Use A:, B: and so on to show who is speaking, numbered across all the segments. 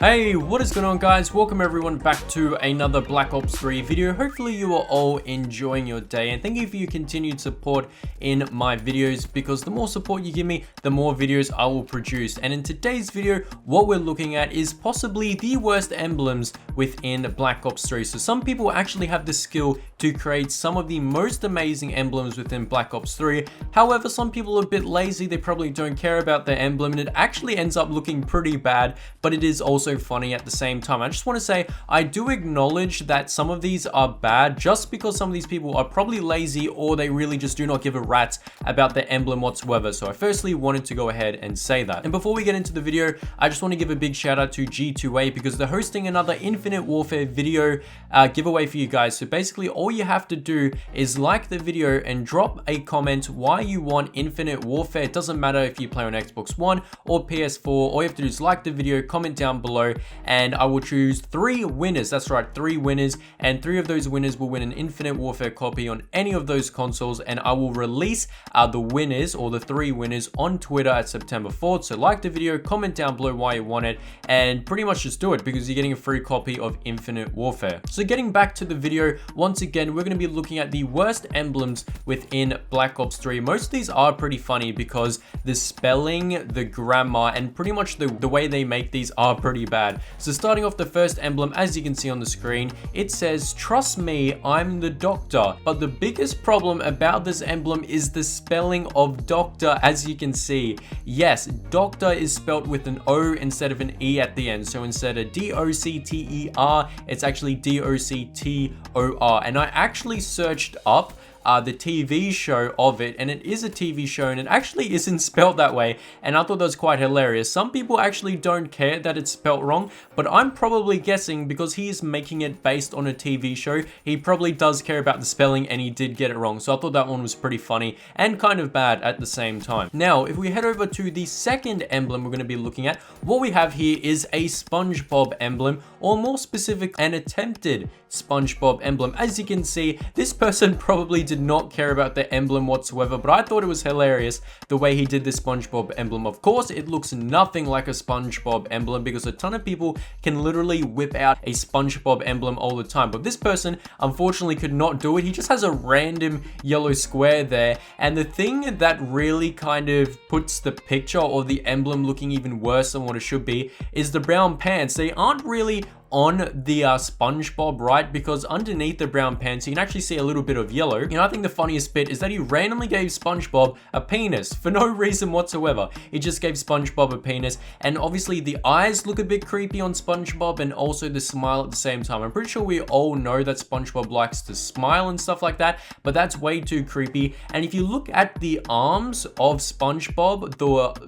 A: Hey, what is going on, guys? Welcome everyone back to another Black Ops 3 video. Hopefully you are all enjoying your day, and thank you for your continued support in my videos, because the more support you give me, the more videos I will produce. And in today's video, what we're looking at is possibly the worst emblems within Black Ops 3. So some people actually have the skill to create some of the most amazing emblems within Black Ops 3. However, some people are a bit lazy. They probably don't care about their emblem, and it actually ends up looking pretty bad, but it is also funny at the same time. I just want to say I do acknowledge that some of these are bad just because some of these people are probably lazy, or they really just do not give a rat's about their emblem whatsoever. So I firstly wanted to go ahead and say that. And before we get into the video, I just want to give a big shout out to G2A, because they're hosting another Infinite Warfare video giveaway for you guys. So basically all you have to do is like the video and drop a comment why you want Infinite Warfare. It doesn't matter if you play on Xbox One or PS4. All you have to do is like the video, comment down below, and I will choose 3 winners. That's right, 3 winners, and 3 of those winners will win an Infinite Warfare copy on any of those consoles, and I will release the winners, or the 3 winners, on Twitter at September 4th. So like the video, comment down below why you want it, and pretty much just do it, because you're getting a free copy of Infinite Warfare. So getting back to the video, once again, we're going to be looking at the worst emblems within Black Ops 3. Most of these are pretty funny because the spelling, the grammar, and pretty much the way they make these are pretty bad. So starting off the first emblem, as you can see on the screen, it says, "Trust me, I'm the doctor." But the biggest problem about this emblem is the spelling of doctor. As you can see, yes, doctor is spelled with an O instead of an E at the end. So instead of D-O-C-T-E-R, it's actually D-O-C-T-O-R. And I actually searched up the TV show of it, and it is a TV show, and it actually isn't spelled that way, and I thought that was quite hilarious. Some people actually don't care that it's spelled wrong, but I'm probably guessing because he is making it based on a TV show, he probably does care about the spelling, and he did get it wrong. So I thought that one was pretty funny and kind of bad at the same time. Now, if we head over to the second emblem we're going to be looking at, what we have here is a Spongebob emblem, or more specific, an attempted Spongebob emblem. As you can see, this person probably did not care about the emblem whatsoever, but I thought it was hilarious the way he did this Spongebob emblem. Of course, it looks nothing like a Spongebob emblem, because a ton of people can literally whip out a Spongebob emblem all the time, but this person unfortunately could not do it. He just has a random yellow square there, and the thing that really kind of puts the picture or the emblem looking even worse than what it should be is the brown pants. They aren't really on the SpongeBob, right? Because underneath the brown pants, you can actually see a little bit of yellow. You know, I think the funniest bit is that he randomly gave SpongeBob a penis for no reason whatsoever. He just gave SpongeBob a penis, and obviously the eyes look a bit creepy on SpongeBob, and also the smile at the same time. I'm pretty sure we all know that SpongeBob likes to smile and stuff like that, but that's way too creepy. And if you look at the arms of SpongeBob,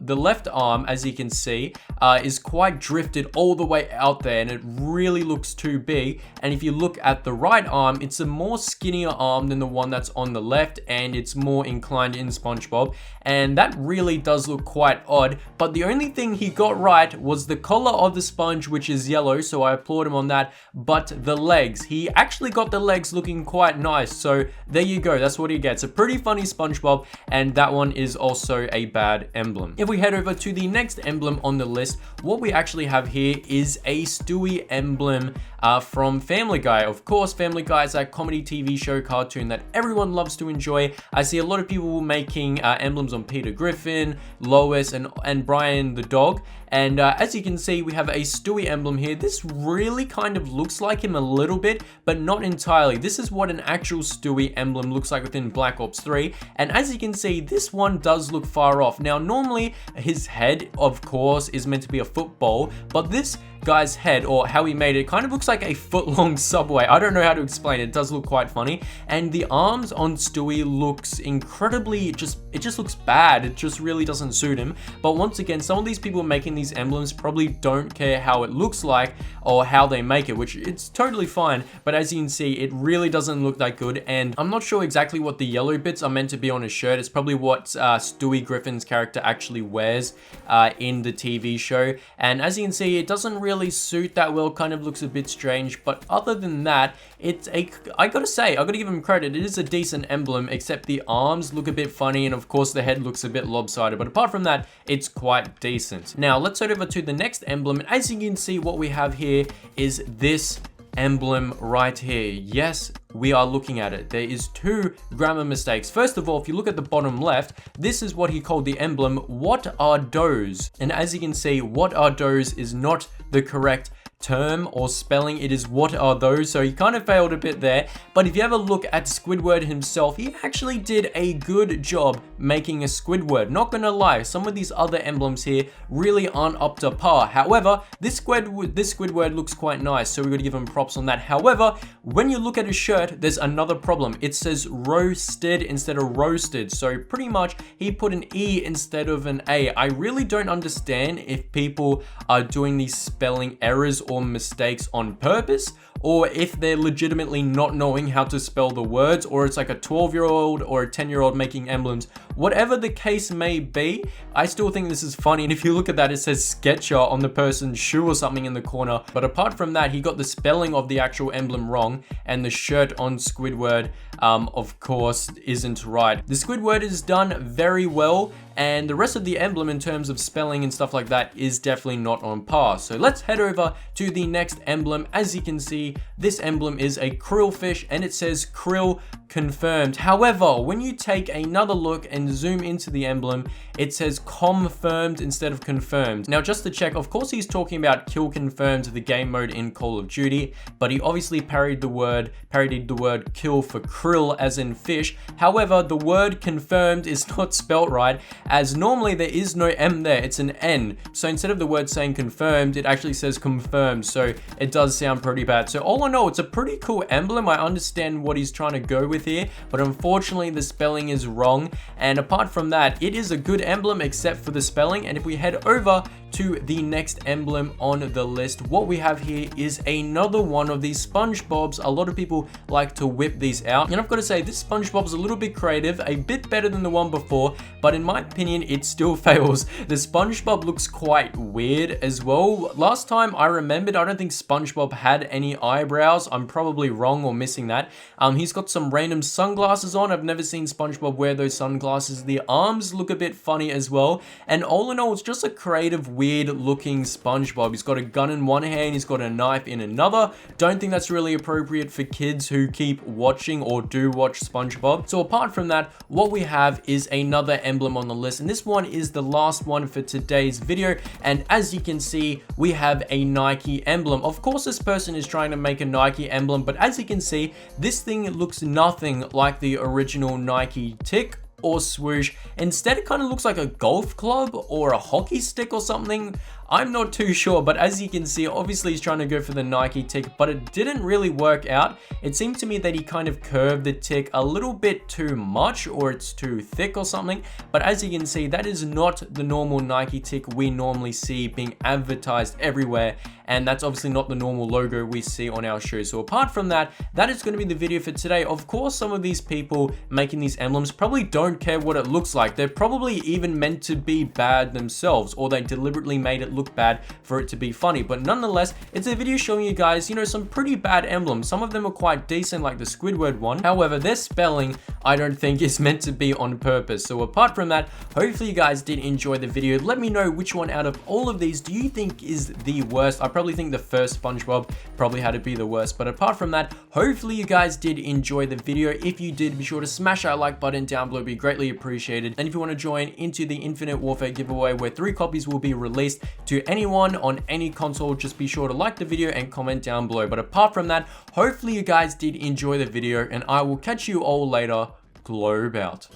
A: the left arm, as you can see, is quite drifted all the way out there, and it really looks too big. And if you look at the right arm, it's a more skinnier arm than the one that's on the left, and it's more inclined in SpongeBob, and that really does look quite odd. But the only thing he got right was the color of the sponge, which is yellow, so I applaud him on that. But the legs, he actually got the legs looking quite nice, so there you go, that's what he gets. A pretty funny SpongeBob, and that one is also a bad emblem. If we head over to the next emblem on the list, what we actually have here is a Stewie Emblem from Family Guy. Of course, Family Guy is that comedy TV show cartoon that everyone loves to enjoy. I see a lot of people making emblems on Peter Griffin, Lois, and Brian the dog. And as you can see, we have a Stewie emblem here. This really kind of looks like him a little bit, but not entirely. This is what an actual Stewie emblem looks like within Black Ops 3. And as you can see, this one does look far off. Now, normally his head, of course, is meant to be a football, but this guy's head, or how he made it, kind of looks like a foot-long Subway. I don't know how to explain it. It does look quite funny. And the arms on Stewie looks incredibly, it just looks bad. It just really doesn't suit him. But once again, some of these people making these emblems probably don't care how it looks like or how they make it, which it's totally fine. But as you can see, it really doesn't look that good. And I'm not sure exactly what the yellow bits are meant to be on his shirt. It's probably what Stewie Griffin's character actually wears in the TV show. And as you can see, it doesn't really really suit that well, kind of looks a bit strange, but other than that, I gotta say, I gotta give him credit, it is a decent emblem, except the arms look a bit funny, and of course the head looks a bit lopsided, but apart from that, it's quite decent. Now, let's head over to the next emblem, and as you can see, what we have here is this emblem right here. Yes, we are looking at it. There is 2 grammar mistakes. First of all, if you look at the bottom left, this is what he called the emblem, what are those? And as you can see, what are those is not the correct term or spelling. It is what are those, so he kind of failed a bit there. But if you have a look at Squidward himself, he actually did a good job making a Squidward. Not gonna lie, some of these other emblems here really aren't up to par. However, this Squidward looks quite nice, so we gotta give him props on that. However, when you look at his shirt, there's another problem. It says roasted instead of roasted, so pretty much he put an E instead of an A. I really don't understand if people are doing these spelling errors or mistakes on purpose, or if they're legitimately not knowing how to spell the words, or it's like a 12-year-old or a 10-year-old making emblems. Whatever the case may be, I still think this is funny. And if you look at that, it says Sketcher on the person's shoe or something in the corner. But apart from that, he got the spelling of the actual emblem wrong, and the shirt on Squidward, of course, isn't right. The Squidward is done very well, and the rest of the emblem in terms of spelling and stuff like that is definitely not on par. So let's head over to the next emblem. As you can see, this emblem is a krill fish, and it says krill confirmed. However, when you take another look and zoom into the emblem, it says confirmed instead of confirmed. Now, just to check, of course he's talking about kill confirmed, the game mode in Call of Duty, but he obviously parodied the word kill for krill as in fish. However, the word confirmed is not spelt right, as normally there is no M there, it's an N. So instead of the word saying confirmed, it actually says confirmed, so it does sound pretty bad. So all in all, it's a pretty cool emblem. I understand what he's trying to go with here, but unfortunately the spelling is wrong. And apart from that, it is a good emblem except for the spelling. And if we head over to the next emblem on the list, what we have here is another one of these Spongebobs. A lot of people like to whip these out, and I've got to say this Spongebob's a little bit creative, a bit better than the one before, but in my opinion it still fails. The Spongebob looks quite weird as well. Last time I remembered, I don't think Spongebob had any eyebrows. I'm probably wrong or missing that. He's got some random sunglasses on. I've never seen Spongebob wear those sunglasses. The arms look a bit funny as well, and all in all, it's just a creative, weird looking Spongebob. He's got a gun in one hand, he's got a knife in another. Don't think that's really appropriate for kids who keep watching or do watch Spongebob. So apart from that, what we have is another emblem on the list, and this one is the last one for today's video. And as you can see, we have a Nike emblem. Of course, this person is trying to make a Nike emblem, but as you can see, this thing looks nothing like the original Nike tick or swoosh. Instead, it kind of looks like a golf club or a hockey stick or something. I'm not too sure, but as you can see, obviously he's trying to go for the Nike tick, but it didn't really work out. It seemed to me that he kind of curved the tick a little bit too much, or it's too thick or something. But as you can see, that is not the normal Nike tick we normally see being advertised everywhere, and that's obviously not the normal logo we see on our shoes. So apart from that, that is going to be the video for today. Of course, some of these people making these emblems probably don't care what it looks like. They're probably even meant to be bad themselves, or they deliberately made it look bad for it to be funny. But nonetheless, it's a video showing you guys, you know, some pretty bad emblems. Some of them are quite decent, like the Squidward one. However, their spelling, I don't think is meant to be on purpose. So apart from that, hopefully you guys did enjoy the video. Let me know which one out of all of these do you think is the worst. I probably think the first Spongebob probably had to be the worst. But apart from that, hopefully you guys did enjoy the video. If you did, be sure to smash that like button down below. It'd be greatly appreciated. And if you want to join into the Infinite Warfare giveaway, where 3 copies will be released to anyone on any console, just be sure to like the video and comment down below. But apart from that, hopefully you guys did enjoy the video, and I will catch you all later. Globe out.